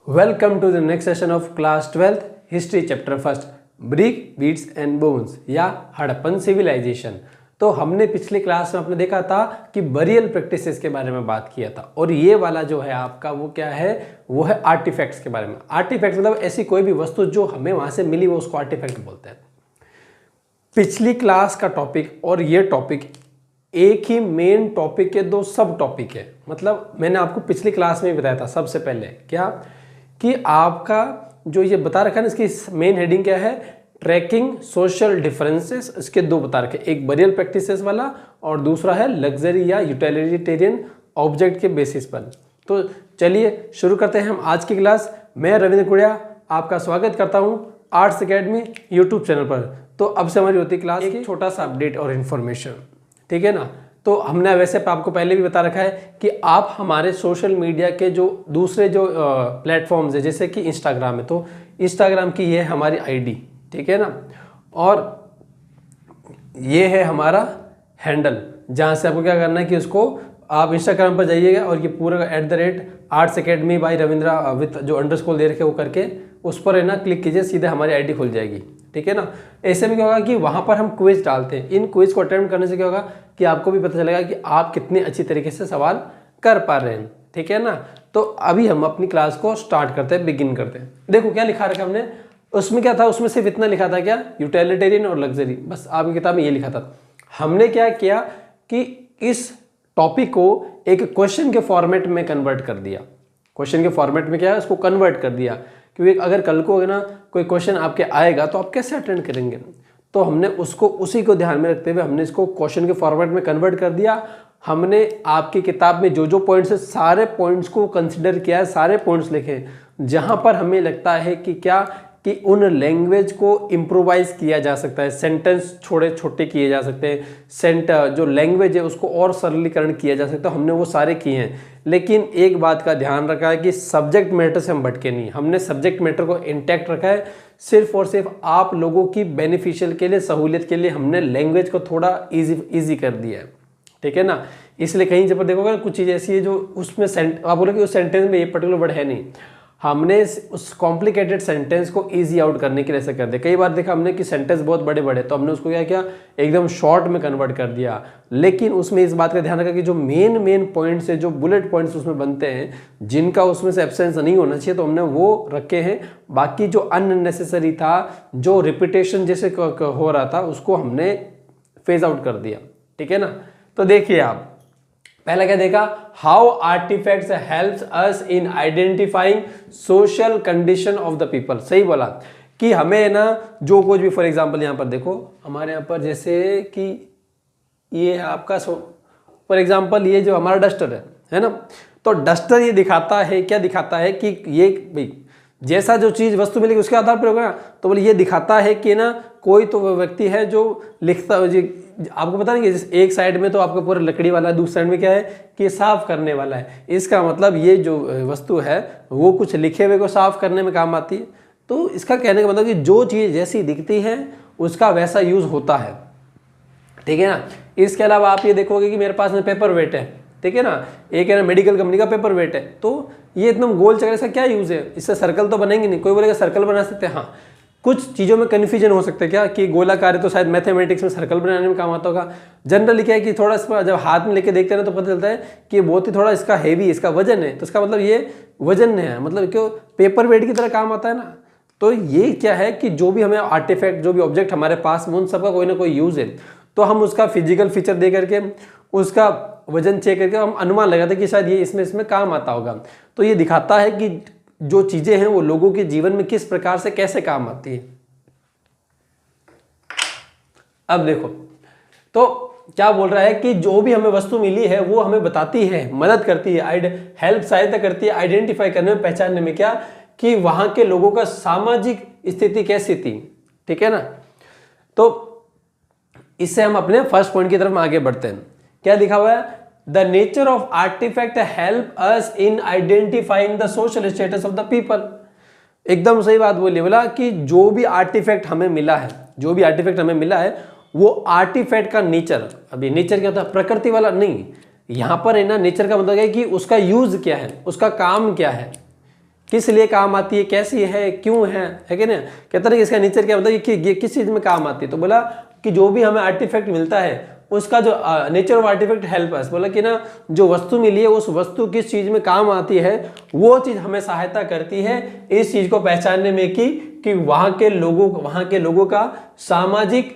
Welcome to the next session of class 12th history chapter first brick beads and bones या Harappan civilisation. तो हमने पिछली class में आपने देखा था कि बरियल प्रैक्टिसेस के बारे में बात किया था और ये वाला जो है आपका वो क्या है, वो है आर्टिफैक्ट्स के बारे में। आर्टिफैक्ट्स मतलब ऐसी कोई भी वस्तु जो हमें वहां से मिली वो उसको आर्टिफैक्ट बोलते हैं। पिछली क्लास का टॉपिक और ये टॉपिक एक ही मेन टॉपिक के दो सब टॉपिक है। मतलब मैंने आपको पिछली क्लास में बताया था सबसे पहले क्या कि आपका जो ये बता रखा है ना, इसकी मेन हेडिंग क्या है, ट्रैकिंग सोशल डिफरेंसेस। इसके दो बता रखे, एक बरियल प्रैक्टिसेस वाला और दूसरा है लग्जरी या यूटिलिटेरियन ऑब्जेक्ट के बेसिस पर। तो चलिए शुरू करते हैं हम आज की क्लास। मैं रविंद्र कुड़िया आपका स्वागत करता हूं आर्ट्स एकेडमी यूट्यूब चैनल पर। तो अब से हमारी होती है क्लास की छोटा सा अपडेट और इन्फॉर्मेशन, ठीक है ना। तो हमने वैसे आपको पहले भी बता रखा है कि आप हमारे सोशल मीडिया के जो दूसरे जो प्लेटफॉर्म्स है जैसे कि इंस्टाग्राम है, तो इंस्टाग्राम की ये है हमारी आईडी, ठीक है ना, और ये है हमारा हैंडल जहाँ से आपको क्या करना है कि उसको आप इंस्टाग्राम पर जाइएगा और ये पूरा @arts academy by Ravindra with जो अंडरस्कोर दे रखे वो करके उस पर है ना क्लिक कीजिए, सीधे हमारी आईडी खुल जाएगी, ठीक है ना। ऐसे में क्या होगा कि वहाँ पर हम क्विज डालते हैं। इन क्विज को अटेम्प्ट करने से क्या होगा कि आपको भी पता चलेगा कि आप कितने अच्छी तरीके से सवाल कर पा रहे हैं, ठीक है ना। तो अभी हम अपनी क्लास को स्टार्ट करते हैं, बिगिन करते हैं। देखो क्या लिखा रखा हमने, उसमें क्या था, उसमें सिर्फ इतना लिखा था क्या, यूटिलिटेरियन और लग्जरी, बस आपकी किताब में ये लिखा था। हमने क्या किया कि इस टॉपिक को एक क्वेश्चन के फॉर्मेट में कन्वर्ट कर दिया। क्वेश्चन के फॉर्मेट में क्या है, उसको कन्वर्ट कर दिया, क्योंकि अगर कल को ना कोई क्वेश्चन आपके आएगा तो आप कैसे अटेंड करेंगे। तो हमने उसको उसी को ध्यान में रखते हुए हमने इसको क्वेश्चन के फॉर्मेट में कन्वर्ट कर दिया। हमने आपकी किताब में जो जो पॉइंट्स है सारे पॉइंट्स को कंसिडर किया है, सारे पॉइंट्स लिखे जहां पर हमें लगता है कि क्या कि उन लैंग्वेज को इम्प्रोवाइज किया जा सकता है, सेंटेंस छोटे छोटे किए जा सकते हैं, जो लैंग्वेज है उसको और सरलीकरण किया जा सकता है, हमने वो सारे किए हैं। लेकिन एक बात का ध्यान रखा है कि सब्जेक्ट मैटर से हम भटके नहीं, हमने सब्जेक्ट मैटर को इंटैक्ट रखा है। सिर्फ और सिर्फ आप लोगों की बेनिफिशियल के लिए, सहूलियत के लिए हमने लैंग्वेज को थोड़ा ईजी कर दिया है, ठीक है ना। इसलिए कहीं जब देखोगे कुछ चीज़ ऐसी है जो उसमें आप बोलोगे उस सेंटेंस में ये पर्टिकुलर वर्ड है नहीं, हमने उस कॉम्प्लिकेटेड सेंटेंस को इजी आउट करने के लिए ऐसा कर दिया। कई बार देखा हमने कि सेंटेंस बहुत बड़े बड़े, तो हमने उसको क्या किया, एकदम शॉर्ट में कन्वर्ट कर दिया। लेकिन उसमें इस बात का ध्यान रखा कि जो मेन पॉइंट्स है, जो बुलेट पॉइंट्स उसमें बनते हैं, जिनका उसमें से एब्सेंस नहीं होना चाहिए, तो हमने वो रखे हैं। बाकी जो अननेसेसरी था, जो रिपीटेशन जैसे हो रहा था, उसको हमने फेज आउट कर दिया, ठीक है ना। तो देखिए आप पहला क्या देखा, how artefacts helps us in identifying social condition of the people. सही बोला कि हमें ना जो कुछ भी, फॉर एग्जांपल यहाँ पर देखो हमारे यहाँ पर जैसे कि ये है आपका फॉर एग्जांपल ये जो हमारा डस्टर है ना, तो डस्टर ये दिखाता है, क्या दिखाता है कि ये भाई जैसा जो चीज़ वस्तु मिलेगी उसके आधार पर होगा ना, तो बोले ये दिखाता है कि ना कोई तो व्यक्ति है जो लिखता, आपको पता नहीं कि एक साइड में तो आपको पूरा लकड़ी वाला है, दूसरी साइड में क्या है कि साफ करने वाला है। इसका मतलब ये जो वस्तु है वो कुछ लिखे हुए को साफ करने में काम आती है। तो इसका कहने का मतलब कि जो चीज़ जैसी दिखती है उसका वैसा यूज़ होता है, ठीक है ना। इसके अलावा आप ये देखोगे कि मेरे पास में पेपर वेट है, ठीक है ना, एक है ना मेडिकल कंपनी का पेपर वेट है, तो ये एकदम गोल चक्कर, इसका क्या यूज़ है, इससे सर्कल तो बनेंगे नहीं। कोई बोलेगा सर्कल बना सकते हैं, हाँ कुछ चीज़ों में कन्फ्यूजन हो सकता है क्या कि गोलाकार है तो शायद मैथमेटिक्स में सर्कल बनाने में काम आता होगा। जनरली क्या है कि थोड़ा इसमें जब हाथ में लेके देखते हैं तो पता चलता है कि बहुत ही थोड़ा इसका हेवी, इसका वजन है, तो इसका मतलब ये वजन है, मतलब क्यों पेपर वेट की तरह काम आता है ना। तो ये क्या है कि जो भी हमें आर्टिफैक्ट, जो भी ऑब्जेक्ट हमारे पास में, उन सबका कोई ना कोई यूज़ है, तो हम उसका फिजिकल फीचर दे करके उसका वजन चेक करके हम अनुमान लगाते हैं कि शायद ये इसमें काम आता होगा। तो ये दिखाता है कि जो चीजें हैं वो लोगों के जीवन में किस प्रकार से कैसे काम आती है। अब देखो तो क्या बोल रहा है कि जो भी हमें वस्तु मिली है वो हमें बताती है, मदद करती है, हेल्प, सहायता करती है आइडेंटिफाई करने में, पहचानने में, क्या कि वहां के लोगों का सामाजिक स्थिति कैसी थी, ठीक है ना। तो इससे हम अपने फर्स्ट पॉइंट की तरफ आगे बढ़ते हैं। क्या लिखा हुआ है, The nature of artifact help us in identifying the social status of the people। एकदम सही बात बोली, बोला कि जो भी आर्टिफैक्ट हमें मिला है, जो भी आर्टिफैक्ट हमें मिला है वो आर्टिफैक्ट का नेचर, अभी नेचर क्या होता है, प्रकृति वाला नहीं, यहाँ पर है ना नेचर का मतलब है कि उसका यूज क्या है, उसका काम क्या है, किस लिए काम आती है, कैसी है, क्यों है कि नहीं, कहते हैं इसका नेचर क्या, मतलब ये किस चीज़ में काम आती है। तो बोला कि जो भी हमें आर्टिफैक्ट मिलता है उसका जो nature of artefact help us, बोला कि ना जो वस्तु मिली है उस वस्तु किस चीज़ में काम आती है वो चीज़ हमें सहायता करती है इस चीज़ को पहचानने में कि वहाँ के लोगों का सामाजिक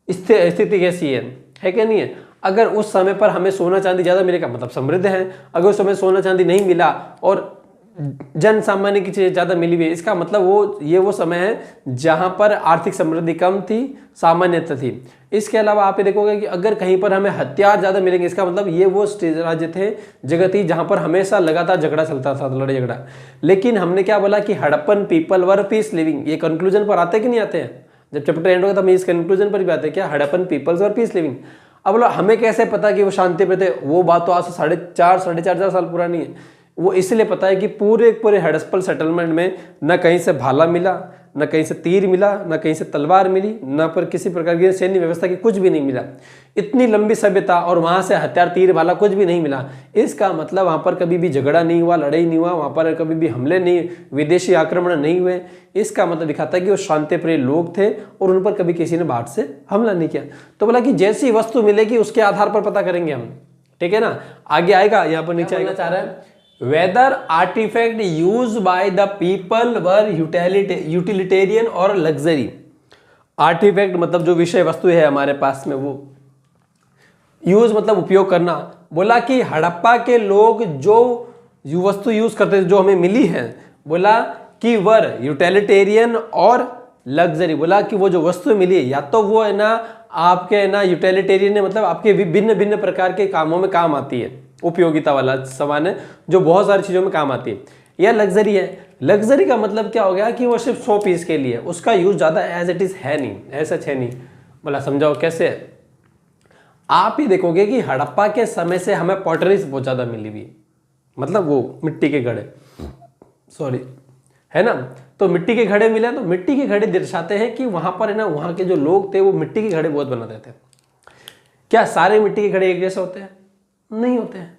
स्थिति कैसी है कि नहीं है। अगर उस समय पर हमें सोना चांदी ज़्यादा मिलेगा मतलब समृद्ध है, अगर उस समय सोना चांदी नहीं मिला और जन सामान्य की चीज़ें ज़्यादा मिली हुई है, इसका मतलब वो समय है जहाँ पर आर्थिक समृद्धि कम थी, सामान्यता थी। इसके अलावा आप ये देखोगे कि अगर कहीं पर हमें हथियार ज़्यादा मिलेंगे, इसका मतलब ये वो राज्य थे, जगह थी जहाँ पर हमेशा लगातार झगड़ा चलता था, लड़ाई झगड़ा। लेकिन हमने क्या बोला कि Harappan people were peace living, ये कंक्लूजन पर आते कि नहीं आते हैं, जब चैप्टर एंड होगा तो हम इस कंक्लूजन पर भी आते हैं क्या, हड़प्पन पीपल्स वर पीस लिविंग। अब बोला हमें कैसे पता कि वो शांति पे थे, वो बात तो आज से 4,500 साल पुरानी है। वो इसलिए पता है कि पूरे हड़प्पन सेटलमेंट में न कहीं से भाला मिला, न कहीं से तीर मिला, न कहीं से तलवार मिली, न पर किसी प्रकार की सैन्य व्यवस्था की कुछ भी नहीं मिला। इतनी लंबी सभ्यता और वहाँ से हथियार तीर भाला कुछ भी नहीं मिला। इसका मतलब वहाँ पर कभी भी झगड़ा नहीं हुआ, लड़ाई नहीं हुआ, वहाँ पर कभी भी हमले नहीं, विदेशी आक्रमण नहीं हुए। इसका मतलब दिखाता है कि वो शांतिप्रिय लोग थे और उन पर कभी किसी ने बाहर से हमला नहीं किया। तो बोला कि जैसी वस्तु मिलेगी उसके आधार पर पता करेंगे हम, ठीक है ना। आगे आएगा, यहाँ पर नीचे आएगा, चाह रहा है whether artifact used by the people were utilitarian और luxury। आर्टिफैक्ट मतलब जो विषय वस्तु है हमारे पास में, वो यूज मतलब उपयोग करना। बोला कि हड़प्पा के लोग जो वस्तु यूज करते थे जो हमें मिली है, बोला कि वर यूटिलिटेरियन और लग्जरी। बोला कि वो जो वस्तु मिली है या तो वो है ना आपके है ना यूटिलिटेरियन है, मतलब आपके विभिन्न प्रकार के कामों में काम आती है, उपयोगिता वाला सामान है जो बहुत सारी चीज़ों में काम आती है, या लग्जरी है। लग्जरी का मतलब क्या हो गया कि वो सिर्फ 100 पीस के लिए, उसका यूज ज़्यादा एज इट इज़ है नहीं, ऐसा है नहीं। बोला समझाओ कैसे। आप ही देखोगे कि हड़प्पा के समय से हमें पॉटरीज बहुत ज़्यादा मिली हुई, मतलब वो मिट्टी के घड़े, सॉरी है ना। तो मिट्टी के घड़े मिले, तो मिट्टी के घड़े दर्शाते हैं कि वहाँ पर है ना वहाँ के जो लोग थे वो मिट्टी के घड़े बहुत बनाते थे। क्या सारे मिट्टी के घड़े एक जैसे होते हैं? नहीं होते हैं।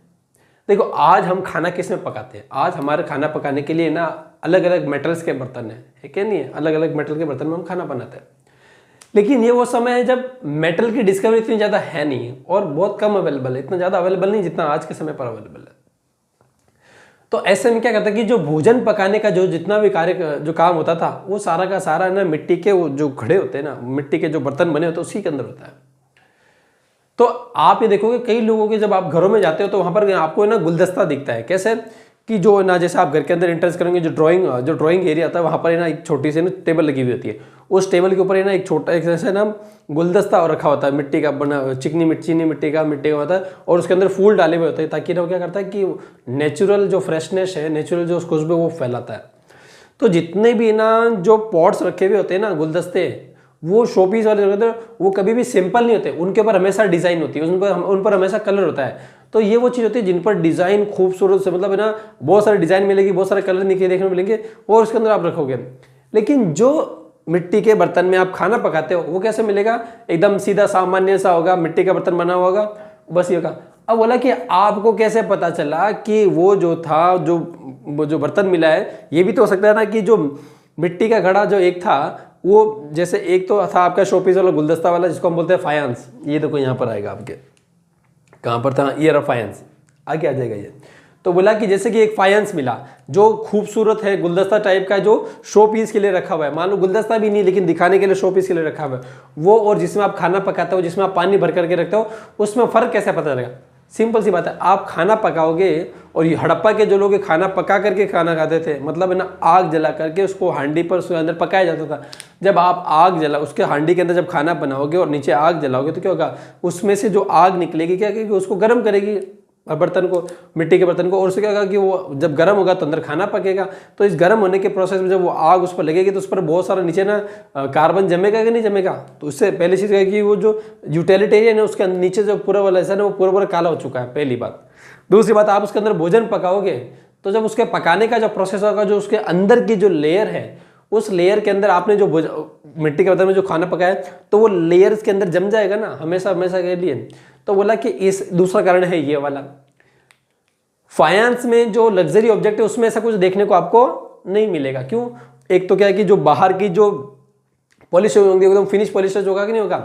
देखो आज हम खाना किस में पकाते हैं, आज हमारे खाना पकाने के लिए ना अलग अलग मेटल्स के बर्तन है क्या नहीं है, अलग अलग मेटल के बर्तन में हम खाना बनाते हैं। लेकिन ये वो समय है जब मेटल की डिस्कवरी इतनी ज़्यादा है नहीं और बहुत कम अवेलेबल है, इतना ज़्यादा अवेलेबल नहीं जितना आज के समय पर अवेलेबल है। तो ऐसे में क्या करता है कि जो भोजन पकाने का जो जितना भी कार्य जो काम होता था वो सारा का सारा ना मिट्टी के वो जो घड़े होते हैं ना, मिट्टी के जो बर्तन बने होते हैं उसी के अंदर होता है। तो आप ये देखोगे कई लोगों के जब आप घरों में जाते हो तो वहाँ पर आपको ना गुलदस्ता दिखता है, कैसे कि जो ना जैसे आप घर के अंदर एंटर करेंगे जो ड्राइंग एरिया आता है वहाँ पर ना एक छोटी सी ना टेबल लगी हुई होती है, उस टेबल के ऊपर ना एक छोटा एक जैसे ना गुलदस्ता रखा होता है, मिट्टी का बना, चीनी मिट्टी का होता है और उसके अंदर फूल डाले हुए होते हैं ताकि वो क्या करता है कि नेचुरल जो फ्रेशनेस है, नेचुरल जो खुशबू वो फैलाता है। तो जितने भी ना जो पॉट्स रखे हुए होते हैं ना गुलदस्ते, वो शोपीस वाले होते हैं, वो कभी भी सिंपल नहीं होते, उनके ऊपर हमेशा डिज़ाइन होती है, उन पर हमेशा कलर होता है। तो ये वो चीज़ होती है जिन पर डिज़ाइन खूबसूरत से, मतलब है ना बहुत सारे डिज़ाइन मिलेगी, बहुत सारे कलर देखने को मिलेंगे और उसके अंदर आप रखोगे। लेकिन जो मिट्टी के बर्तन में आप खाना पकाते हो वो कैसे मिलेगा, एकदम सीधा सामान्य सा होगा, मिट्टी का बर्तन बना होगा, बस ये होगा। अब बोला कि आपको कैसे पता चला कि वो जो था जो बर्तन मिला है, ये भी तो हो सकता है ना कि जो मिट्टी का घड़ा जो एक था वो जैसे एक तो था आपका शोपीस वाला गुलदस्ता वाला जिसको हम बोलते हैं फायंस, ये देखो यहाँ पर आएगा आपके, कहाँ पर था, ईयर ऑफ फायंस, आगे आ जाएगा ये। तो बोला कि जैसे कि एक फायंस मिला जो खूबसूरत है, गुलदस्ता टाइप का, जो शो पीस के लिए रखा हुआ है, मान लो गुलदस्ता भी नहीं लेकिन दिखाने के लिए शो पीस के लिए रखा हुआ है वो, और जिसमें आप खाना पकाते हो, जिसमें आप पानी भर करके रखते हो, उसमें फ़र्क कैसे पता चलेगा। सिंपल सी बात है, आप खाना पकाओगे और ये हड़प्पा के जो लोग खाना पका करके खाना खाते थे, मतलब है ना आग जला करके उसको हांडी पर उसके अंदर पकाया जाता था। जब आप आग जला उसके हांडी के अंदर जब खाना बनाओगे और नीचे आग जलाओगे तो क्या होगा, उसमें से जो आग निकलेगी क्या करेगी, उसको गर्म करेगी बर्तन को, मिट्टी के बर्तन को, और उससे क्या होगा कि वो जब गर्म होगा तो अंदर खाना पकेगा। तो इस गर्म होने के प्रोसेस में जब वो आग उस पर लगेगी तो उस पर बहुत सारा नीचे ना कार्बन जमेगा कि नहीं जमेगा। तो उससे पहली चीज़ है कि वो जो यूटिलिटेरियन है उसके नीचे जो पूरा वाला ऐसा ना वो पूरा काला हो चुका है, पहली बात। दूसरी बात, आप उसके अंदर भोजन पकाओगे तो जब उसके पकाने का जो प्रोसेस होगा, जो उसके अंदर की जो लेयर है, उस लेयर के अंदर आपने जो मिट्टी के बर्तन में जो खाना पकाया तो वो लेयर के अंदर जम जाएगा ना हमेशा के लिए। तो बोला कि इस दूसरा कारण है ये वाला। फायंस में जो लग्जरी ऑब्जेक्ट है उसमें ऐसा कुछ देखने को आपको नहीं मिलेगा। क्यों? एक तो क्या है कि जो बाहर की जो पॉलिश होंगी एकदम फिनिश पॉलिश होगा कि नहीं होगा।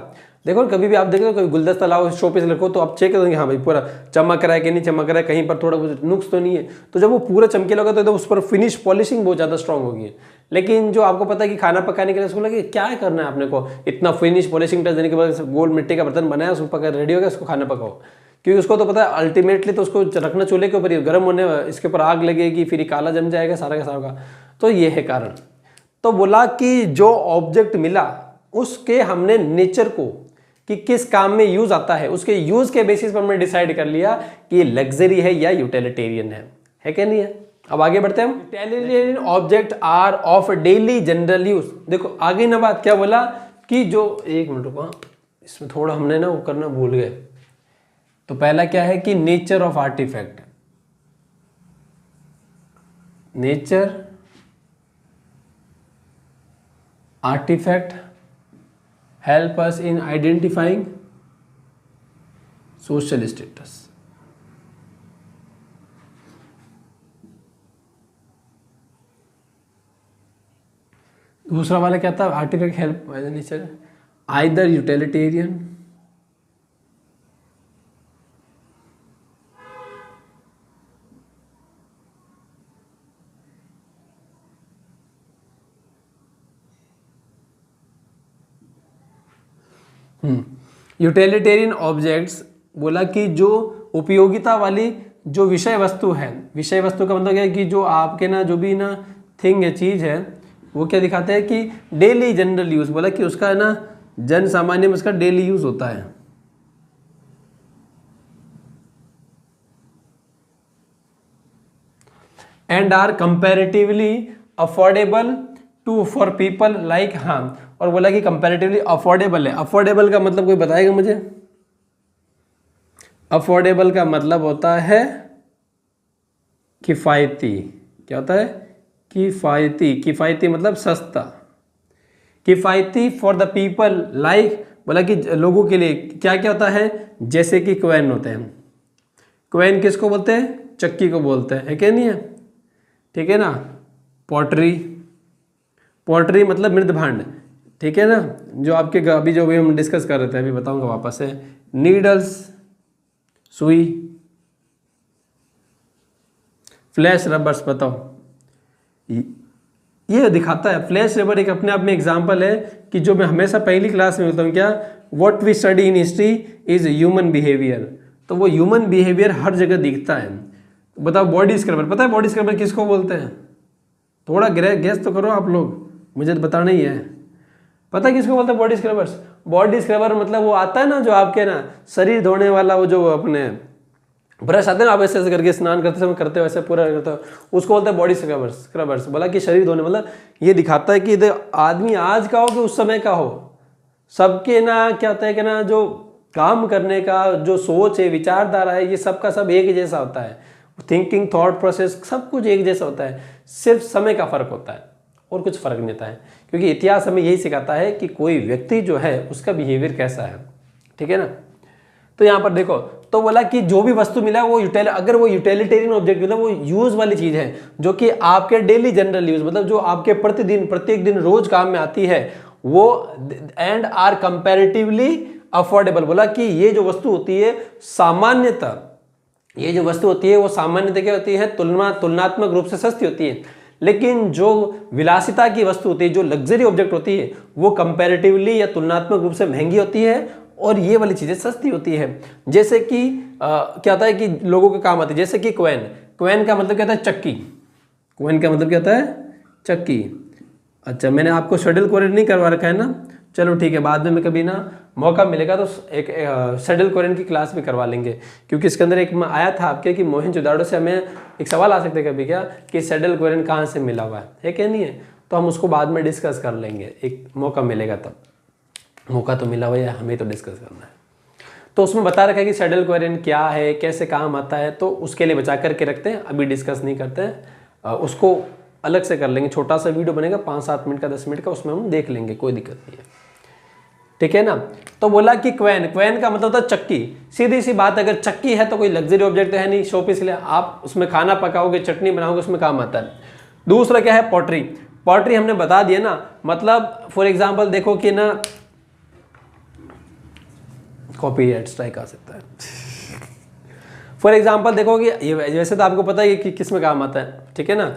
देखो कभी भी आप देखो कोई गुलदस्ता लाओ शो पीस रखो तो आप चेक करेंगे हाँ भाई पूरा चमक रहा है कि नहीं चमक रहा है, कहीं पर थोड़ा बहुत नुक्स तो नहीं है। तो जब वो पूरा चमकीला होगा तो उस पर फिनिश पॉलिशिंग बहुत ज़्यादा स्ट्रांग होगी। लेकिन जो आपको पता है कि खाना पकाने के लिए उसको लगे क्या करना है आपने को, इतना फिनिश पॉलिशिंग टच देने के बाद गोल्ड मिट्टी का बर्तन बनाया उसको पका रेडी हो गया, उसको खाना पकाओ। क्योंकि उसको तो पता है अल्टीमेटली तो उसको रखना चूल्हे के ऊपर ही, गर्म होने इसके ऊपर आग लगेगी, फिर काला जम जाएगा सारा का सारा। तो ये है कारण। तो बोला कि जो ऑब्जेक्ट मिला उसके हमने नेचर को कि किस काम में यूज आता है, उसके यूज के बेसिस पर हमने डिसाइड कर लिया कि लग्जरी है या यूटिलिटेरियन है क्या नहीं है। अब आगे बढ़ते हैं हम। Utilitarian object are of daily general use. देखो आगे ना बात क्या बोला कि जो, एक मिनट रुको, इसमें थोड़ा हमने ना वो करना भूल गए। तो पहला क्या है कि nature of artefact, nature artefact help us in identifying social status। दूसरा वाला क्या था, artefact help by the nature either utilitarian utilitarian objects बोला कि जो उपयोगिता वाली जो विषय वस्तु है, विषय वस्तु का मतलब क्या है कि जो आपके ना जो भी ना थिंग है चीज़ है वो क्या दिखाते हैं कि डेली जनरल यूज, बोला कि उसका ना जन सामान्य में उसका डेली यूज होता है। And are comparatively affordable to for people like, हाँ और बोला कि कंपैरेटिवली अफोर्डेबल है। अफोर्डेबल का मतलब कोई बताएगा मुझे? अफोर्डेबल का मतलब होता है किफ़ायती। क्या होता है? किफ़ायती। किफ़ायती मतलब सस्ता। किफ़ायती फॉर द पीपल लाइक, बोला कि लोगों के लिए क्या क्या होता है, जैसे कि क्वैन होते हैं। क्वैन किसको बोलते हैं? चक्की को बोलते हैं, है क्या नहीं है? ठीक है ना। पॉटरी, पॉटरी मतलब मृद भांड, ठीक है ना, जो आपके अभी जो भी हम डिस्कस कर रहे थे अभी बताऊंगा वापस से। नीडल्स सुई, फ्लैश रबर्स, बताओ ये दिखाता है। फ्लैश रबर एक अपने आप में एग्जाम्पल है कि जो मैं हमेशा पहली क्लास में बताऊँ क्या, what we study in history is human behaviour. तो वो ह्यूमन बिहेवियर हर जगह दिखता है। बताओ बॉडी स्क्रबर, पता है बॉडी स्क्रबर किसको बोलते हैं? थोड़ा गैस तो करो आप लोग, मुझे तो बताना ही है। पता है किसको बोलते हैं बॉडी स्क्रबर्स? बॉडी स्क्रबर मतलब वो आता है ना जो आपके ना शरीर धोने वाला, वो जो अपने ब्रश आते हैं ना, आप ऐसे ऐसे करके स्नान करते समय करते हो वैसे पूरा करते हो, उसको बोलते हैं बॉडी स्क्रबर्स। स्क्रबर्स बोला कि शरीर धोने, मतलब ये दिखाता है कि आदमी आज का हो कि उस समय का हो, सबके ना क्या होता है कि ना जो काम करने का जो सोच है, विचारधारा है, ये सबका सब एक जैसा होता है। थिंकिंग, थॉट प्रोसेस सब कुछ एक जैसा होता है, सिर्फ समय का फर्क होता है और कुछ फर्क नहीं होता है। क्योंकि इतिहास हमें यही सिखाता है कि कोई व्यक्ति जो है उसका बिहेवियर कैसा है, ठीक है ना। तो यहाँ पर देखो, तो बोला कि जो भी वस्तु मिला वो अगर वो यूटिलिटेरियन ऑब्जेक्ट मिला, वो यूज वाली चीज है जो कि आपके डेली जनरल यूज, मतलब जो आपके प्रतिदिन प्रत्येक दिन रोज काम में आती है वो, एंड आर कंपैरेटिवली अफोर्डेबल। बोला कि ये जो वस्तु होती है सामान्यतः, ये जो वस्तु होती है वो सामान्यतः क्या होती है, तुलनात्मक रूप से सस्ती होती है। लेकिन जो विलासिता की वस्तु होती है, जो लग्जरी ऑब्जेक्ट होती है, वो कंपैरेटिवली या तुलनात्मक रूप से महंगी होती है और ये वाली चीज़ें सस्ती होती है। जैसे कि क्या होता है कि लोगों के काम आती है, जैसे कि क्वैन। क्वैन का मतलब क्या होता है? चक्की। क्वैन का मतलब क्या होता है? चक्की। अच्छा, मैंने आपको शेड्यूल कोरियन नहीं करवा रखा है ना, चलो ठीक है, बाद में मैं कभी ना मौका मिलेगा तो एक शेड्यूल कोरियन की क्लास भी करवा लेंगे। क्योंकि इसके अंदर एक आया था आपके कि मोहनजोदाड़ो से हमें एक सवाल आ सकता है कभी क्या कि शेड्यूल कोरियन कहाँ से मिला हुआ है क्या नहीं है, तो हम उसको बाद में डिस्कस कर लेंगे, एक मौका मिलेगा तब। मौका तो मिला हुआ है, हमें तो डिस्कस करना है। तो उसमें बता रखा है कि शेड्यूल कोरियन क्या है, कैसे काम आता है, तो उसके लिए बचा करके रखते हैं, अभी डिस्कस नहीं करते हैं, उसको अलग से कर लेंगे। छोटा सा वीडियो बनेगा 5-7 मिनट का, 10 मिनट का, उसमें हम देख लेंगे, कोई दिक्कत नहीं है, ठीक है ना। तो बोला कि क्वैन, क्वैन का मतलब था चक्की। सीधी सी बात, अगर चक्की है तो कोई लग्जरी ऑब्जेक्ट तो है नहीं, शो पीस ले, आप उसमें खाना पकाओगे, चटनी बनाओगे, उसमें काम आता है। दूसरा क्या है, पॉटरी। पॉटरी हमने बता दिया ना, मतलब फॉर एग्जांपल देखो कि ना, कॉपीराइट स्ट्राइक आ सकता है। फॉर एग्जांपल देखो कि ये वैसे तो आपको पता है कि किस में काम आता है, ठीक है ना,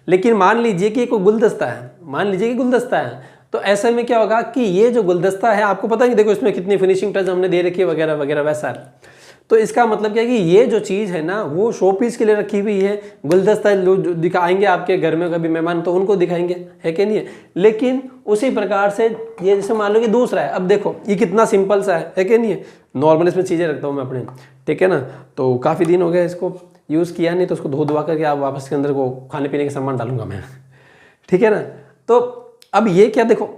लेकिन मान लीजिए कि कोई गुलदस्ता है, मान लीजिए कि गुलदस्ता है, तो ऐसे में क्या होगा कि ये जो गुलदस्ता है, आपको पता है कि देखो इसमें कितनी फिनिशिंग टच हमने दे रखी है वगैरह वगैरह वैसा है। तो इसका मतलब क्या है कि ये जो चीज़ है ना वो शो पीस के लिए रखी हुई है। गुलदस्ता लोग दिखाएंगे आपके घर में कभी मेहमान तो उनको दिखाएंगे, है कि नहीं है। लेकिन उसी प्रकार से ये जैसे मान लो कि दूसरा है, अब देखो ये कितना सिंपल सा है कि नहीं है। नॉर्मल इसमें चीज़ें रखता हूँ मैं अपने, ठीक है ना, तो काफ़ी दिन हो गए इसको यूज़ किया नहीं, तो उसको धो धुआ करके आप वापस के अंदर को खाने पीने के सामान डालूंगा मैं, ठीक है ना। तो अब ये क्या देखो,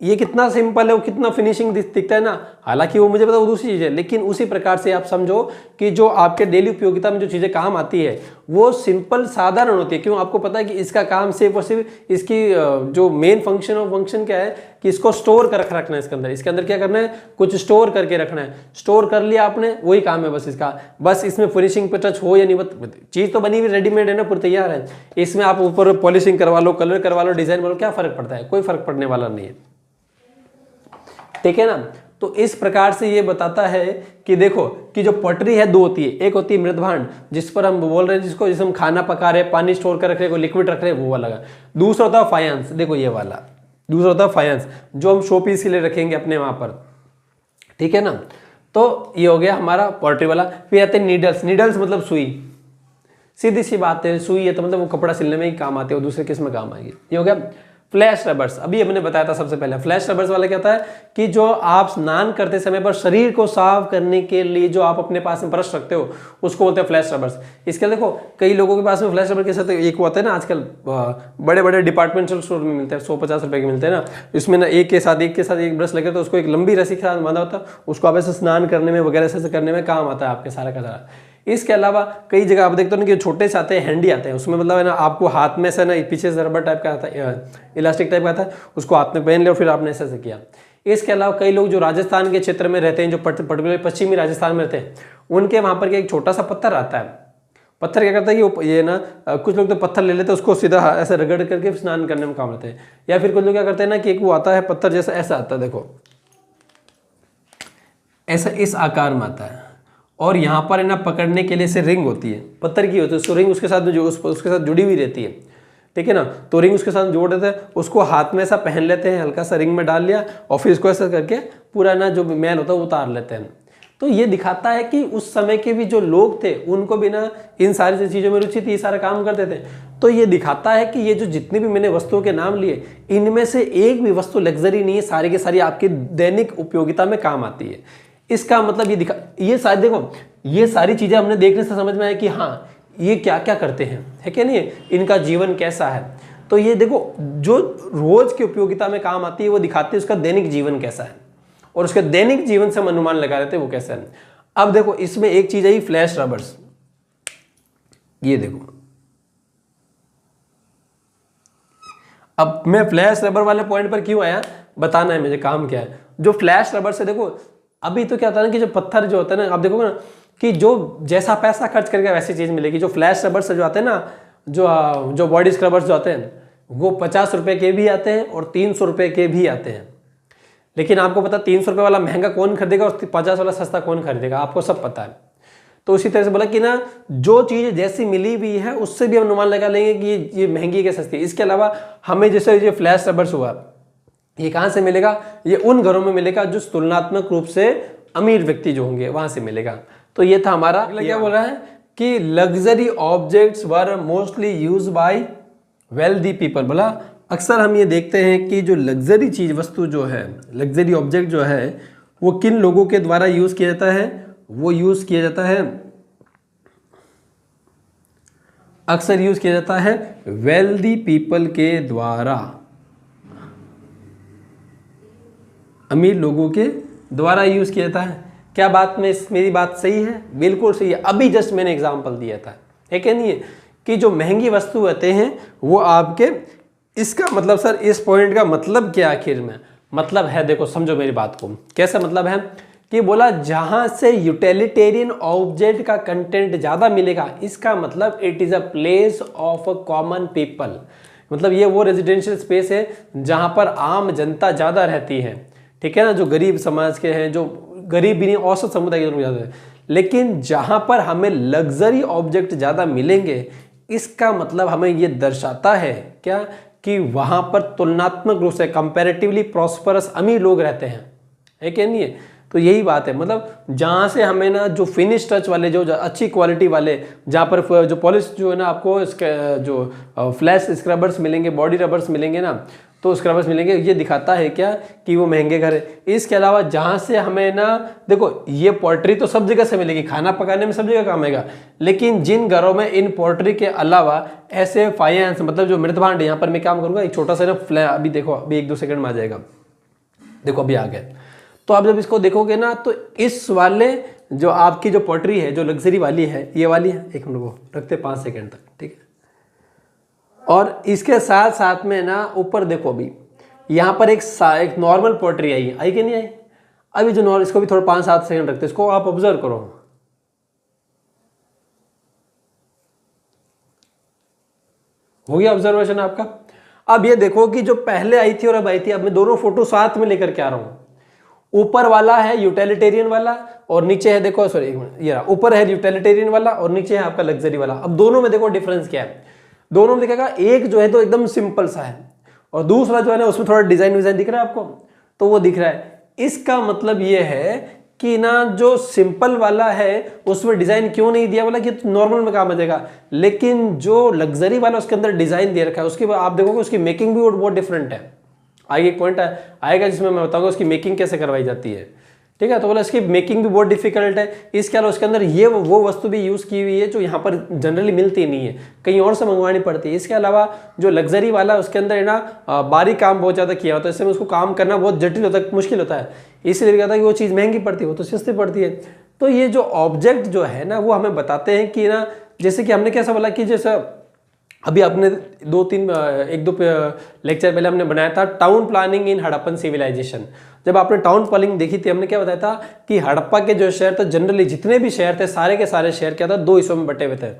ये कितना सिंपल है, वो कितना फिनिशिंग दिखता है ना, हालांकि वो मुझे पता वो दूसरी चीज़ है, लेकिन उसी प्रकार से आप समझो कि जो आपके डेली उपयोगिता में जो चीज़ें काम आती है वो सिंपल साधारण होती है। क्यों, आपको पता है कि इसका काम सिर्फ और सिर्फ इसकी जो मेन फंक्शन क्या है कि इसको स्टोर कर रखना है इसके अंदर क्या करना है, कुछ स्टोर करके रखना है। स्टोर कर लिया आपने, वही काम है बस इसका, बस इसमें फिनिशिंग पे टच हो या नहीं, चीज़ तो बनी हुई रेडीमेड है ना, पूरी तैयार है। इसमें आप ऊपर पॉलिशिंग करवा लो, कलर करवा लो, डिजाइन करवा लो, क्या फर्क पड़ता है, कोई फर्क पड़ने वाला नहीं है, ठीक है ना। तो इस प्रकार से ये बताता है कि देखो कि जो पॉटरी है दो होती है, एक होती है मृद भांड जिस पर हम बोल रहे हैं, जिसको हम खाना पका रहे हैं, पानी स्टोर कर रख रहे हैं, लिक्विड रख रहे हैं, वो वाला। दूसरा होता है फायंस, देखो ये वाला दूसरा होता है फायंस, जो हम शो पीस के लिए रखेंगे अपने वहां पर, ठीक है ना। तो ये हो गया हमारा पॉटरी वाला। फिर आते हैं नीडल्स। नीडल्स मतलब सुई, सीधी सी बात है, सुई है तो मतलब वो कपड़ा सिलने में ही काम आती है, वो दूसरे किस में काम आएगी। ये हो गया फ्लैश रबर्स। अभी हमने बताया था सबसे पहले, फ्लैश रबर्स वाला क्या होता है कि जो आप स्नान करते समय पर शरीर को साफ करने के लिए जो आप अपने पास में ब्रश रखते हो उसको बोलते हैं फ्लैश रबर्स। इसके देखो कई लोगों के पास में फ्लैश रबर के साथ एक होता है ना, आजकल बड़े बड़े डिपार्टमेंटल स्टोर में मिलते हैं, 150 रुपए के मिलते हैं ना, इसमें ना एक के साथ एक ब्रश लगे तो उसको एक लंबी रस्सी के साथ बांधा होता है, उसको आप ऐसे स्नान करने में वगैरह से करने में काम आता है आपके सारा का सारा। इसके अलावा कई जगह आप देखते हो ना कि छोटे से आते हैं, हैंडी आते हैं, उसमें मतलब है ना आपको हाथ में से ना पीछे से रबर टाइप का आता है, इलास्टिक टाइप का आता है, उसको हाथ में पहन लिया और फिर आपने ऐसे किया। इसके अलावा कई लोग जो राजस्थान के क्षेत्र में रहते हैं, जो पर्टिकुलर पश्चिमी राजस्थान में रहते हैं, उनके वहाँ पर एक छोटा सा पत्थर आता है। पत्थर क्या करता है कि ये ना कुछ लोग तो पत्थर ले लेते हैं, उसको सीधा ऐसे रगड़ करके स्नान करने में काम लेते हैं। या फिर कुछ लोग क्या करते हैं ना कि एक वो आता है पत्थर जैसा, ऐसा आता है, देखो ऐसा इस आकार में आता है, और यहाँ पर है ना पकड़ने के लिए से रिंग होती है, पत्थर की होती है, उसको रिंग उसके साथ जो उसके साथ जुड़ी हुई रहती है, ठीक है ना। तो रिंग उसके साथ जोड़ देते हैं, उसको हाथ में ऐसा पहन लेते हैं, हल्का सा रिंग में डाल लिया और फिर इसको ऐसा करके पूरा ना जो मैल होता है वो उतार लेते हैं। तो ये दिखाता है कि उस समय के भी जो लोग थे उनको भी ना इन सारी चीज़ों में रुचि थी, ये सारा काम करते थे। तो ये दिखाता है कि ये जो जितनी भी मैंने वस्तुओं के नाम लिए, इनमें से एक भी वस्तु लग्जरी नहीं है, सारी की सारी आपकी दैनिक उपयोगिता में काम आती है। इसका मतलब ये शायद देखो ये सारी चीजें हमने देखने से समझ में आया कि हाँ ये क्या क्या करते हैं, है क्या नहीं है, इनका जीवन कैसा है। तो ये देखो जो रोज की उपयोगिता में काम आती है वो दिखाती है उसका दैनिक जीवन कैसा है, और उसके दैनिक जीवन से हम अनुमान लगा लेते हैं वो कैसा है। अब देखो इसमें एक चीज आई फ्लैश रबर्स, ये देखो। अब मैं फ्लैश रबर वाले पॉइंट पर क्यों आया, बताना है मुझे काम क्या है। जो फ्लैश रबर से देखो अभी तो क्या होता है ना कि जो पत्थर जो होता है ना, आप देखोगे ना कि जो जैसा पैसा खर्च करके वैसी चीज मिलेगी। जो फ्लैश रबर से जो आते हैं ना, जो बॉडी स्क्रबर्स जो आते हैं वो 50 रुपए के भी आते हैं और 300 रुपए के भी आते हैं। लेकिन आपको पता 300 रुपए वाला महंगा कौन खरीदेगा और 50 वाला सस्ता कौन खरीदेगा, आपको सब पता है। तो उसी तरह से बोला कि ना जो चीज जैसी मिली हुई है उससे भी हम अनुमान लगा लेंगे कि ये महंगी है सस्ती है। इसके अलावा हमें जैसे ये फ्लैश रबर्स हुआ, ये कहां से मिलेगा, ये उन घरों में मिलेगा जो तुलनात्मक रूप से अमीर व्यक्ति जो होंगे वहां से मिलेगा। तो ये था हमारा। क्या बोल रहा है कि luxury objects were mostly use by wealthy people. बोला अक्सर हम ये देखते हैं कि जो लग्जरी चीज वस्तु जो है, लग्जरी ऑब्जेक्ट जो है वो किन लोगों के द्वारा यूज किया जाता है, वो यूज किया जाता है, अक्सर यूज किया जाता है वेल्दी पीपल के द्वारा, अमीर लोगों के द्वारा यूज किया जाता है। क्या बात में मेरी बात सही है, बिल्कुल सही है। अभी जस्ट मैंने एग्जांपल दिया था, है क्या नहीं है, कि जो महंगी वस्तु होते हैं वो आपके, इसका मतलब सर इस पॉइंट का मतलब क्या आखिर में मतलब है, देखो समझो मेरी बात को, कैसा मतलब है कि बोला जहां से यूटिलिटेरियन ऑब्जेक्ट का कंटेंट ज़्यादा मिलेगा, इसका मतलब it is a place of a common people. मतलब ये वो रेजिडेंशियल स्पेस है जहां पर आम जनता ज़्यादा रहती है, ठीक है ना, जो गरीब समाज के हैं, जो गरीब भी नहीं औसत समुदाय के लोग ज़्यादा है। लेकिन जहां पर हमें लग्जरी ऑब्जेक्ट ज़्यादा मिलेंगे, इसका मतलब हमें ये दर्शाता है क्या कि वहां पर तुलनात्मक रूप से कंपैरेटिवली प्रॉस्परस अमीर लोग रहते हैं, है क्या नहीं है। तो यही बात है, मतलब जहाँ से हमें ना जो फिनिश टच वाले, जो अच्छी क्वालिटी वाले, जहाँ पर जो पॉलिश जो है ना आपको जो फ्लैश स्क्रबर्स मिलेंगे, बॉडी रबर्स मिलेंगे ना, तो स्क्रबर्स मिलेंगे, ये दिखाता है क्या कि वो महंगे घर है। इसके अलावा जहाँ से हमें ना, देखो ये पोल्ट्री तो सब जगह से मिलेगी, खाना पकाने में सब जगह काम आएगा, लेकिन जिन घरों में इन पोल्ट्री के अलावा ऐसे फाइनेंस मतलब जो मृत भांड, यहाँ पर मैं काम करूँगा एक छोटा सा ना अभी देखो, अभी 1-2 सेकंड में आ जाएगा, देखो अभी आ गया। तो आप जब इसको देखोगे ना, तो इस वाले जो आपकी जो पोल्ट्री है, जो लग्जरी वाली है, ये वाली है, एक मिनट को रखते 5 सेकंड तक, ठीक है। और इसके साथ साथ में ना ऊपर देखो, अभी यहाँ पर एक नॉर्मल पोल्ट्री आई कि नहीं आई, अभी जो नॉर्मल, इसको भी थोड़ा 5-7 सेकंड रखते, इसको आप ऑब्जर्व करो, हो गया ऑब्जर्वेशन आपका। अब ये देखो कि जो पहले आई थी और अब आई थी, अब मैं दोनों फोटो साथ में लेकर के आ रहा हूं। ऊपर वाला है यूटिलिटेरियन वाला और नीचे है, देखो सॉरी ये रहा, ऊपर है यूटिलिटेरियन वाला और नीचे है आपका लग्जरी वाला। अब दोनों में देखो डिफरेंस क्या है, दोनों में दिखेगा, एक जो है तो एकदम सिंपल सा है और दूसरा जो है ना उसमें थोड़ा डिजाइन विजाइन दिख रहा है आपको, तो वो दिख रहा है। इसका मतलब ये है कि ना जो सिंपल वाला है उसमें डिजाइन क्यों नहीं दिया, बोला कि नॉर्मल में काम आ जाएगा, लेकिन जो लग्जरी वाला उसके अंदर डिजाइन दे रखा है, उसकी आप देखोगे उसकी मेकिंग भी बहुत डिफरेंट है। आगे एक पॉइंट आएगा जिसमें मैं बताऊंगा उसकी मेकिंग कैसे करवाई जाती है, ठीक है। तो बोला इसकी मेकिंग भी बहुत डिफिकल्ट है। इसके अलावा उसके अंदर ये वो वस्तु भी यूज की हुई है जो यहाँ पर जनरली मिलती नहीं है, कहीं और से मंगवानी पड़ती है। इसके अलावा जो लग्जरी वाला उसके अंदर है ना बारीक काम बहुत ज़्यादा किया होता है, इससे उसको काम करना बहुत जटिल होता है, मुश्किल होता है, इसलिए कहता है कि वो चीज़ महंगी पड़ती है, वो तो सस्ती पड़ती है। तो ये जो ऑब्जेक्ट जो है ना वो हमें बताते हैं कि ना, जैसे कि हमने कैसा बोला कि जैसा अभी आपने 1-2 लेक्चर पहले हमने बनाया था town planning in Harappan civilisation. जब आपने टाउन प्लानिंग देखी थी, हमने क्या बताया था कि हड़प्पा के जो शहर थे, जनरली जितने भी शहर थे सारे के सारे शहर क्या था, 2 हिस्सों में बटे हुए थे।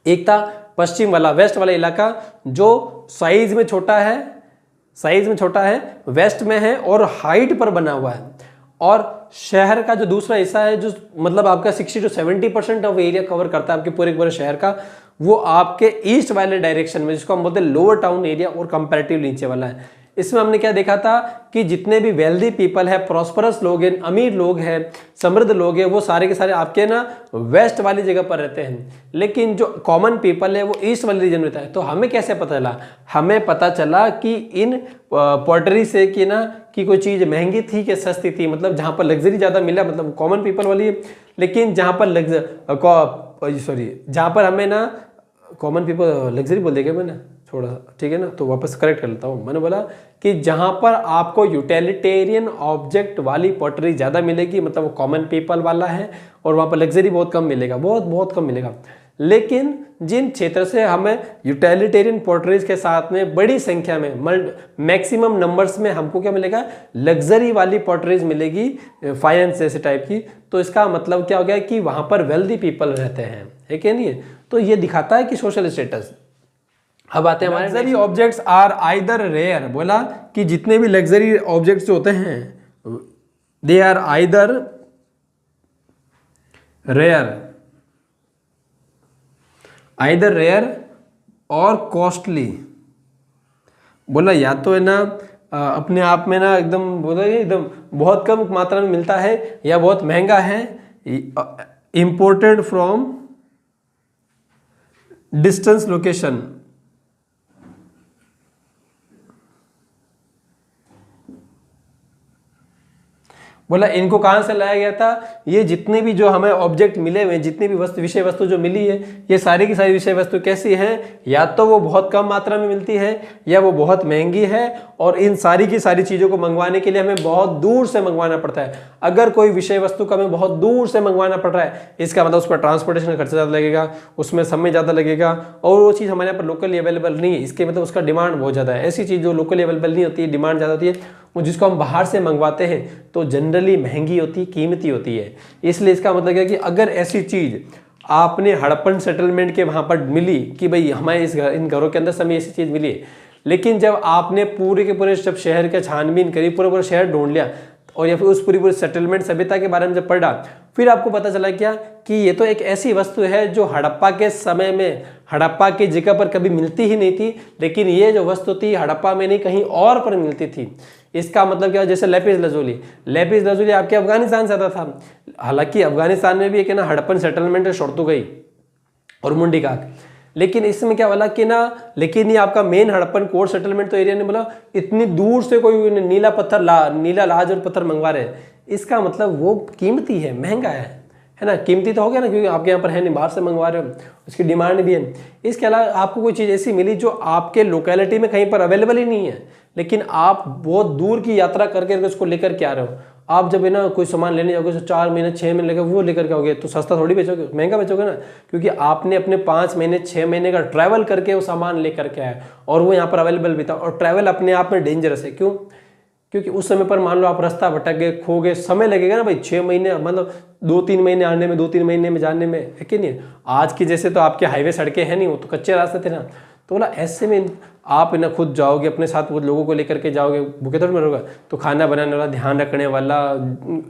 एक था पश्चिम वाला, वेस्ट वाला इलाका, जो साइज में छोटा है, वेस्ट में है और हाइट पर बना हुआ है, और शहर का जो दूसरा हिस्सा है, जो मतलब आपका 60 to 70% ऑफ एरिया कवर करता है आपके पूरे शहर का, वो आपके ईस्ट वाले डायरेक्शन में, जिसको हम बोलते हैं लोअर टाउन एरिया और कंपैरेटिव नीचे वाला है। इसमें हमने क्या देखा था कि जितने भी वेल्दी पीपल है, प्रॉस्परस लोग हैं, अमीर लोग हैं, समृद्ध लोग हैं, वो सारे के सारे आपके ना वेस्ट वाली जगह पर रहते हैं, लेकिन जो कॉमन पीपल है वो ईस्ट वाले रीजन में रहता है। तो हमें कैसे पता चला, हमें पता चला कि इन पॉटरी से कि ना कि कोई चीज़ महंगी थी कि सस्ती थी, मतलब जहाँ पर लग्जरी ज़्यादा मिला, मतलब कॉमन पीपल वाली है, लेकिन जहाँ पर हमें ना कॉमन पीपल लग्जरी बोल देगा मैंने थोड़ा, ठीक है ना, तो वापस करेक्ट कर लेता हूँ। मैंने बोला कि जहाँ पर आपको यूटिलिटेरियन ऑब्जेक्ट वाली पॉटरी ज़्यादा मिलेगी, मतलब वो कॉमन पीपल वाला है, और वहाँ पर लग्जरी बहुत कम मिलेगा, बहुत कम मिलेगा। लेकिन जिन क्षेत्र से हमें यूटिलिटेरियन पॉटरीज के साथ में बड़ी संख्या में, मैक्सिमम नंबर्स में हमको क्या मिलेगा, लग्जरी वाली पॉटरीज मिलेगी, फाइनेंस जैसे टाइप की, तो इसका मतलब क्या हो गया कि वहाँ पर वेल्दी पीपल रहते हैं, है क्या नहीं है। तो ये दिखाता है कि सोशल स्टेटस। अब आते हैं हमारे luxury objects are either rare, बोला कि जितने भी लग्जरी ऑब्जेक्ट्स होते हैं दे आर आइदर रेयर और कॉस्टली। बोला या तो है ना अपने आप में ना एकदम बोला एकदम बहुत कम मात्रा में मिलता है, या बहुत महंगा है, इंपोर्टेड फ्रॉम डिस्टेंस लोकेशन। बोला इनको कहाँ से लाया गया था, ये जितने भी जो हमें ऑब्जेक्ट मिले हुए, जितनी भी विषय वस्तु जो मिली है, ये सारी की सारी विषय वस्तु कैसी है, या तो वो बहुत कम मात्रा में मिलती है या वो बहुत महंगी है, और इन सारी की सारी चीज़ों को मंगवाने के लिए हमें बहुत दूर से मंगवाना पड़ता है। अगर कोई विषय वस्तु को हमें बहुत दूर से मंगवाना पड़ रहा है, इसका मतलब उस पर ट्रांसपोर्टेशन का खर्चा ज़्यादा लगेगा, उसमें समय ज़्यादा लगेगा, और वो चीज़ हमारे यहाँ पर लोकली अवेलेबल नहीं है, इसके मतलब उसका डिमांड बहुत ज़्यादा है। ऐसी चीज़ जो लोकली अवेलेबल नहीं होती है, डिमांड ज़्यादा होती है, और जिसको हम बाहर से मंगवाते हैं तो जनरली महंगी होती, कीमती होती है। इसलिए इसका मतलब क्या है कि अगर ऐसी चीज़ आपने हड़प्पन सेटलमेंट के वहाँ पर मिली कि भाई हमारे इन घरों के अंदर समय ऐसी चीज़ मिली है, लेकिन जब आपने पूरे के पूरे जब शहर का छानबीन करी, पूरा शहर ढूंढ लिया और या फिर उस पूरी सेटलमेंट सभ्यता के बारे में जब पढ़ा, फिर आपको पता चला क्या कि ये तो एक ऐसी वस्तु है जो हड़प्पा के समय में हड़प्पा की जगह पर कभी मिलती ही नहीं थी, लेकिन ये जो वस्तु थी हड़प्पा में नहीं कहीं और पर मिलती थी। इसका मतलब क्या, जैसे लेपिस लजुली आपके अफगानिस्तान से आता था। हालांकि अफगानिस्तान में भी एक ना हड़प्पन सेटलमेंट है, शोर्तुगाई और मुंडीकाक, लेकिन इसमें क्या बोला कि ना, लेकिन ये आपका मेन हड़प्पन कोर सेटलमेंट तो एरिया ने बोला इतनी दूर से कोई नीला लाज और पत्थर मंगवा रहे हैं, इसका मतलब वो कीमती है, महंगा है ना। कीमती तो हो गया ना, क्योंकि आपके यहाँ पर है नहीं, बाहर से मंगवा रहे हो, उसकी डिमांड भी है। इसके अलावा आपको कोई चीज़ ऐसी मिली जो आपके लोकेलिटी में कहीं पर अवेलेबल ही नहीं है, लेकिन आप बहुत दूर की यात्रा करके उसको लेकर के आ रहे हो। आप जब है ना कोई सामान लेने जाओगे तो 4 महीने 6 महीने लगे, वो लेकर के आओगे तो सस्ता थोड़ी बेचोगे, महंगा बेचोगे ना, क्योंकि आपने अपने 5 महीने 6 महीने का ट्रैवल करके वो सामान लेकर के आया और वो यहाँ पर अवेलेबल भी था। और ट्रैवल अपने आप में डेंजरस है, क्यों? क्योंकि उस समय पर मान लो आप रास्ता भटक गए, खो गए, समय लगेगा ना भाई, 6 महीने मतलब 2-3 महीने आने में, 2-3 महीने में जाने में, है कि नहीं? आज की जैसे तो आपके हाईवे सड़कें हैं नहीं, वो तो कच्चे रास्ते थे ना। तो बोला ऐसे में आप ना खुद जाओगे, अपने साथ वो लोगों को लेकर के जाओगे, भूखे थोड़ी मरोगे। तो खाना बनाने वाला, ध्यान रखने वाला,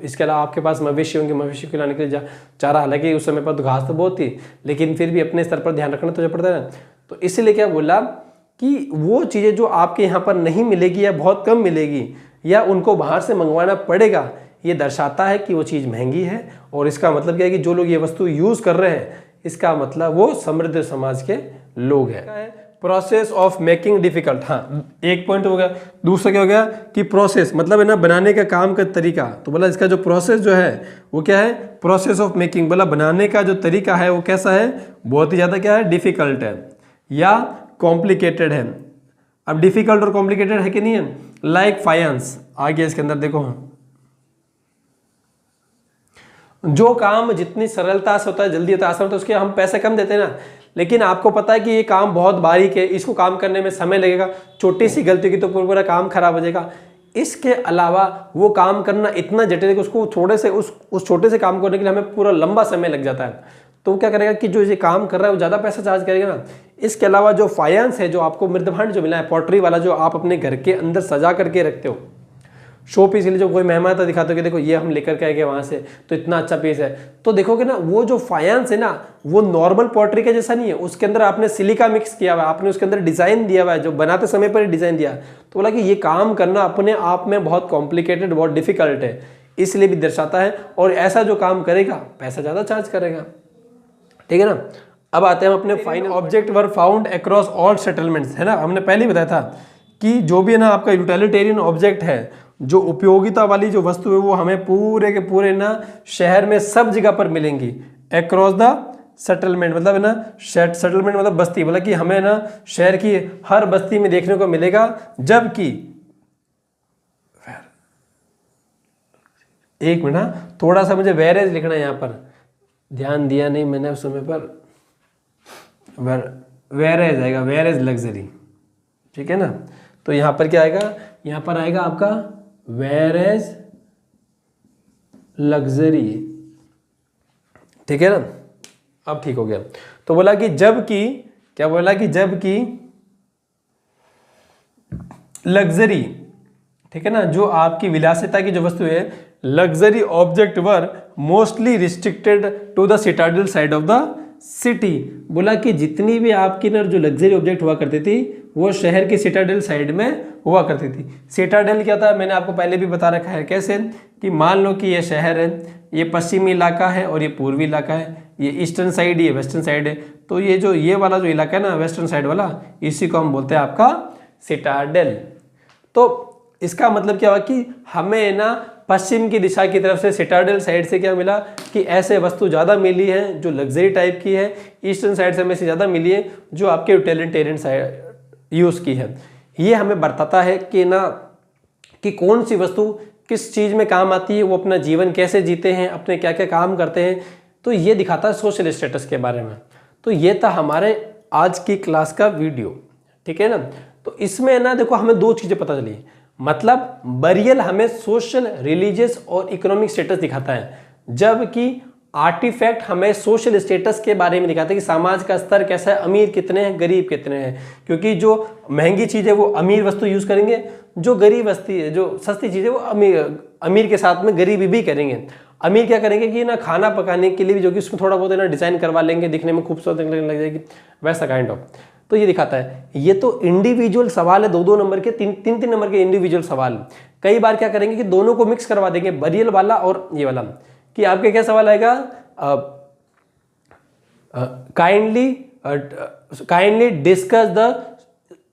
इसके अलावा आपके पास मवेशी होंगे, मवेशी को लाने के लिए चारा, हालांकि उस समय पर तो घास तो बहुत थी, लेकिन फिर भी अपने स्तर पर ध्यान रखना तो पड़ता है ना। तो इसीलिए क्या बोला कि वो चीज़ें जो आपके यहाँ पर नहीं मिलेगी या बहुत कम मिलेगी या उनको बाहर से मंगवाना पड़ेगा, ये दर्शाता है कि वो चीज़ महंगी है। और इसका मतलब क्या है कि जो लोग ये वस्तु यूज़ कर रहे हैं, इसका मतलब वो समृद्ध समाज के लोग हैं। प्रोसेस ऑफ मेकिंग डिफिकल्ट, हाँ एक पॉइंट हो गया। दूसरा क्या हो गया कि प्रोसेस मतलब है ना बनाने का काम का तरीका। तो बोला इसका जो प्रोसेस जो है वो क्या है, प्रोसेस ऑफ मेकिंग, बोला बनाने का जो तरीका है वो कैसा है, बहुत ही ज़्यादा क्या है, डिफिकल्ट है या कॉम्प्लिकेटेड है। अब डिफिकल्ट और कॉम्प्लिकेटेड है कि नहीं है, लाइक फाइनेंस आ गया इसके अंदर, देखो जो काम जितनी सरलता से होता है, जल्दी होता है, आसान होता है, उसके हम पैसे कम देते हैं ना, लेकिन आपको पता है कि ये काम बहुत बारीक है, इसको काम करने में समय लगेगा, छोटी सी गलती की तो पूरा काम खराब हो जाएगा। इसके अलावा वो काम करना इतना जटिल है कि उसको थोड़े से उस छोटे से काम करने के लिए हमें पूरा लंबा समय लग जाता है। तो क्या करेगा कि जो ये काम कर रहा है वो ज़्यादा पैसा चार्ज करेगा ना। इसके अलावा जो फाइनेंस है, जो आपको मृदभांड जो मिला है, पॉटरी वाला, जो आप अपने घर के अंदर सजा करके रखते हो, शो पीस के लिए जो कोई मेहमान आता दिखाते हो कि देखो ये हम लेकर के आएंगे वहाँ से, तो इतना अच्छा पीस है, तो देखोगे ना वो जो फाइनेंस है ना वो नॉर्मल पॉटरी का जैसा नहीं है, उसके अंदर आपने सिलिका मिक्स किया हुआ है, आपने उसके अंदर डिज़ाइन दिया हुआ है, जो बनाते समय पर डिज़ाइन दिया। तो बोला कि ये काम करना अपने आप में बहुत कॉम्प्लिकेटेड, बहुत डिफिकल्ट है, इसलिए भी दर्शाता है। और ऐसा जो काम करेगा पैसा ज़्यादा चार्ज करेगा, ठीक है ना। अब आते हैं हम अपने final object were found across all settlements, है ना। हमने पहले ही बताया था कि जो भी है ना आपका यूटिलिटेरियन ऑब्जेक्ट है, जो उपयोगिता वाली जो वस्तु है, वो हमें पूरे के पूरे ना शहर में सब जगह पर मिलेंगी। अक्रॉस द सेटलमेंट मतलब है ना, सेटलमेंट मतलब बस्ती, मतलब कि हमें ना शहर की हर बस्ती में देखने को मिलेगा। जबकि एक मिनट, थोड़ा सा मुझे वेरेज लिखना है यहाँ पर, ध्यान दिया नहीं मैंने उस समय पर। वेरेज आएगा, वेरेज लग्जरी, ठीक है ना। तो यहाँ पर क्या आएगा, यहाँ पर आएगा आपका वेरेज लग्जरी, ठीक है ना। अब ठीक हो गया। तो बोला कि जबकि, क्या बोला कि जबकि लग्जरी, ठीक है ना, जो आपकी विलासिता की जो वस्तु है, luxury object were mostly restricted to the citadel side of the city. बोला कि जितनी भी आपकी ना जो लग्जरी ऑब्जेक्ट हुआ करती थी वो शहर की सिटाडेल साइड में हुआ करती थी। सिटाडेल क्या था, मैंने आपको पहले भी बता रखा है, कैसे कि मान लो कि ये शहर है, ये पश्चिमी इलाका है और ये पूर्वी इलाका है, ये ईस्टर्न साइड, ये वेस्टर्न साइड है। तो ये वाला जो इलाका है ना, वेस्टर्न साइड वाला, इसी को हम बोलते हैं आपका सिटाडेल। तो इसका मतलब क्या हुआ कि हमें ना पश्चिम की दिशा की तरफ से सिटाडेल साइड से क्या मिला कि ऐसे वस्तु ज़्यादा मिली है जो लग्जरी टाइप की है, ईस्टर्न साइड से हमें से ज़्यादा मिली है जो आपके यूटिलिटेरियन साइड यूज़ की है। ये हमें बताता है कि ना कि कौन सी वस्तु किस चीज़ में काम आती है, वो अपना जीवन कैसे जीते हैं, अपने क्या क्या काम करते हैं। तो ये दिखाता है सोशल स्टेटस के बारे में। तो ये था हमारे आज की क्लास का वीडियो, ठीक है ना। तो इसमें ना देखो हमें दो चीज़ें पता चली। मतलब बरियल हमें सोशल, रिलीजियस और इकोनॉमिक स्टेटस दिखाता है, जबकि आर्टिफैक्ट हमें सोशल स्टेटस के बारे में दिखाता है कि समाज का स्तर कैसा है, अमीर कितने हैं, गरीब कितने हैं। क्योंकि जो महंगी चीज़ है वो अमीर वस्तु यूज़ करेंगे, जो गरीब वस्तु है, जो सस्ती चीज़ है वो अमीर के साथ में गरीबी भी करेंगे। अमीर क्या करेंगे कि ना खाना पकाने के लिए भी जो कि उसमें थोड़ा बहुत ना डिज़ाइन करवा लेंगे, दिखने में खूबसूरत लगने लग जाएगी, वैसा काइंड ऑफ। तो ये दिखाता है। ये तो इंडिविजुअल सवाल है, 2-2 नंबर के, 3-3 नंबर के इंडिविजुअल सवाल। कई बार क्या करेंगे कि दोनों को मिक्स करवा देंगे, बरियल वाला और ये वाला, कि आपके क्या सवाल आएगा, kindly discuss the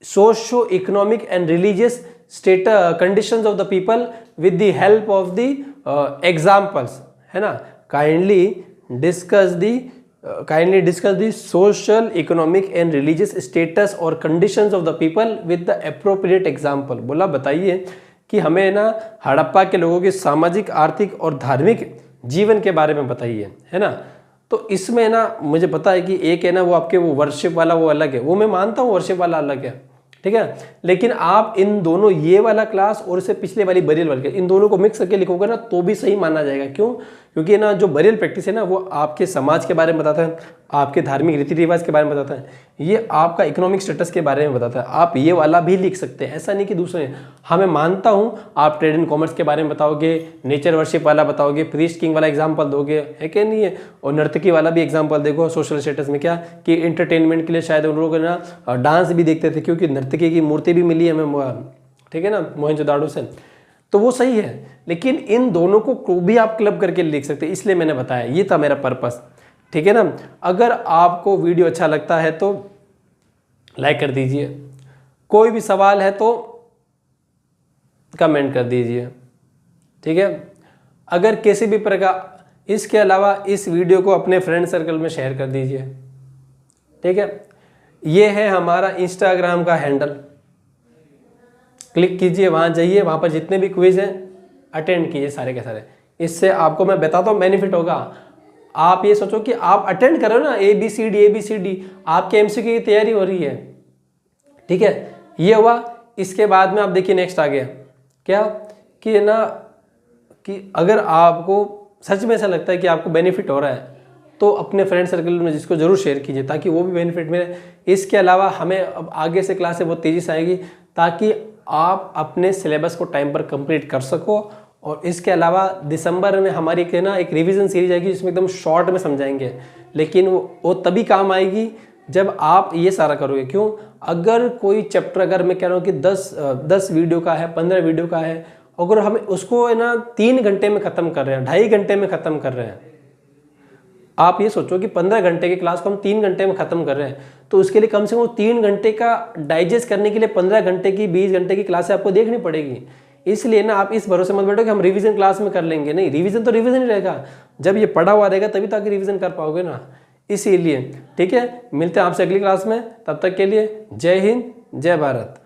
socio economic and religious conditions of the people with the help of the examples, है ना। Kindly discuss the social, economic and religious status और conditions of the people with the appropriate example. बोला बताइए कि हमें ना हड़प्पा के लोगों के सामाजिक, आर्थिक और धार्मिक जीवन के बारे में बताइए, है ना। तो इसमें ना मुझे पता है कि एक है ना वो आपके वो वर्शिप वाला वो अलग है, वो मैं मानता हूँ वर्शिप वाला अलग है, ठीक है। लेकिन आप इन दोनों, ये वाला क्लास और इससे पिछले वाली बरियल वाली, इन दोनों को मिक्स करके लिखोगे ना तो भी सही माना जाएगा। क्यों? क्योंकि ना जो बरियल प्रैक्टिस है ना वो आपके समाज के बारे में बताता है, आपके धार्मिक रीति रिवाज के बारे में बताता है, ये आपका इकोनॉमिक स्टेटस के बारे में बताता है। आप ये वाला भी लिख सकते हैं, ऐसा नहीं कि दूसरे। हाँ मैं मानता हूँ आप ट्रेड एंड कॉमर्स के बारे में बताओगे, नेचर वर्शिप वाला बताओगे, प्रीस्ट किंग वाला एग्जाम्पल दोगे, है कि नहीं है, और नर्तकी वाला भी एग्जाम्पल देखो। सोशल स्टेटस में क्या कि इंटरटेनमेंट के लिए शायद उन लोगों ना डांस भी देखते थे, क्योंकि नर्तकी की मूर्ति भी मिली हमें, ठीक है ना, मोहनजोदाड़ो से, तो वो सही है। लेकिन इन दोनों को भी आप क्लब करके लिख सकते हैं, इसलिए मैंने बताया, ये था मेरा पर्पस, ठीक है ना। अगर आपको वीडियो अच्छा लगता है तो लाइक कर दीजिए, कोई भी सवाल है तो कमेंट कर दीजिए, ठीक है। अगर किसी भी प्रकार, इसके अलावा इस वीडियो को अपने फ्रेंड सर्कल में शेयर कर दीजिए, ठीक है। ये है हमारा इंस्टाग्राम का हैंडल, क्लिक कीजिए, वहाँ जाइए, वहाँ पर जितने भी क्विज हैं अटेंड कीजिए सारे के सारे। इससे आपको मैं बताता हूँ बेनिफिट होगा। आप ये सोचो कि आप अटेंड करो ना, ABCD, आपके एमसीक्यू की तैयारी हो रही है, ठीक है। ये हुआ। इसके बाद में आप देखिए नेक्स्ट आ गया क्या कि ना कि अगर आपको सच में ऐसा लगता है कि आपको बेनिफिट हो रहा है तो अपने फ्रेंड सर्कल में जिसको जरूर शेयर कीजिए, ताकि वो भी बेनिफिट मिले। इसके अलावा हमें अब आगे से क्लासें बहुत तेज़ी से आएगी, ताकि आप अपने सिलेबस को टाइम पर कंप्लीट कर सको। और इसके अलावा दिसंबर में हमारी एक रिवीजन सीरीज आएगी, जिसमें एकदम शॉर्ट में समझाएंगे, लेकिन वो तभी काम आएगी जब आप ये सारा करोगे। क्यों? अगर कोई चैप्टर, अगर मैं कह रहा हूँ कि 10 वीडियो का है, 15 वीडियो का है, अगर हमें उसको 3 घंटे में ख़त्म कर रहे हैं, 2.5 घंटे में ख़त्म कर रहे हैं, आप ये सोचो कि 15 घंटे की क्लास को हम 3 घंटे में ख़त्म कर रहे हैं, तो उसके लिए कम से कम 3 घंटे का डाइजेस्ट करने के लिए 15 घंटे की, 20 घंटे की क्लासें आपको देखनी पड़ेगी। इसलिए ना आप इस भरोसे मत बैठो कि हम रिवीजन क्लास में कर लेंगे, नहीं, रिवीजन तो रिवीजन ही रहेगा, जब ये पढ़ा हुआ रहेगा तभी तो आगे रिवीजन कर पाओगे ना। इसीलिए ठीक है, मिलते हैं आपसे अगली क्लास में, तब तक के लिए जय हिंद, जय भारत।